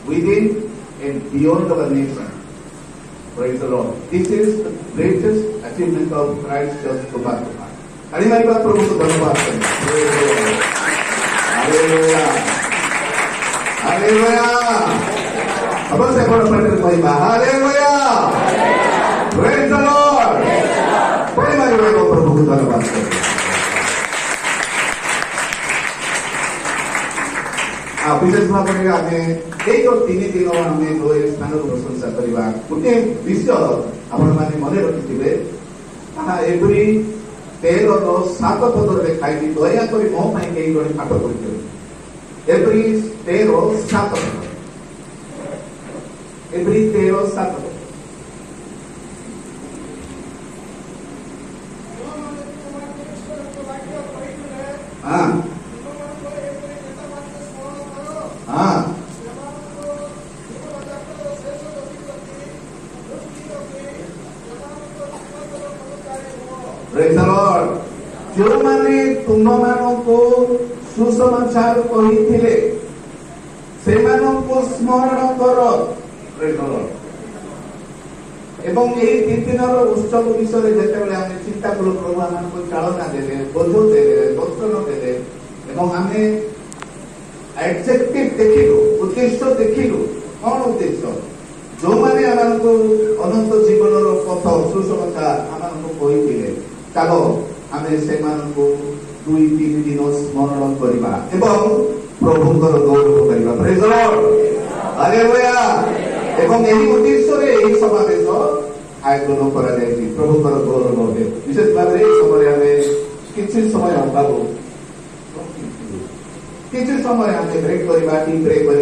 within and beyond our nation. Praise the Lord. This is the greatest achievement of Christ Church Kubatuma. आणि मारी बात प्रभु को धन्यवाद करें. हालेलुया. हालेलुया. अब से बड़ा पढ़ने कोई बात. हालेलुया. Praise the Lord. कोई मारी बात को प्रभु को धन्यवाद करें. विशेष भाव में आमे एक और तीन दिन आमे जो स्थान प्रशंसा करवा गोटे विषय आपण माने मन रखिथिबे ताहा एभरी 13:7 पदर लिखाई दया करी मो पई केई गणी पाठ करियो एभरी 13:7 एभरी 13:7 हां हां Praise the Lord. जो माने तुम मानों को सुसमाचार कही थिले से मानों को स्मरण करो. Praise the Lord. एवं यही तीन दिनर उत्सव विषय जेतेबेले आमे चिंता करू प्रभु हमको चालना देले बोझ देले दर्शन देले एवं आमे एडजेक्टिव देखिलु उद्देश्य देखिलु कौन उद्देश्य जो माने हमको अनंत जीवन पथ सुसमाचार हमको कही थिले चलो आमे से मानको 2-3 दिन स्मरण करिबा एवं प्रभुଙ୍କର गौरव करिबा. Praise the Lord. हालेलुया. एवं एही उद्देश्य रे एही समावेश आयोजन करा जायछि प्रभुଙ୍କର गौरव होते विशेष भाबरे समय आमे किछि समय बाबू किछि समय आमे ब्रेक करिबा टी ब्रेक करिबा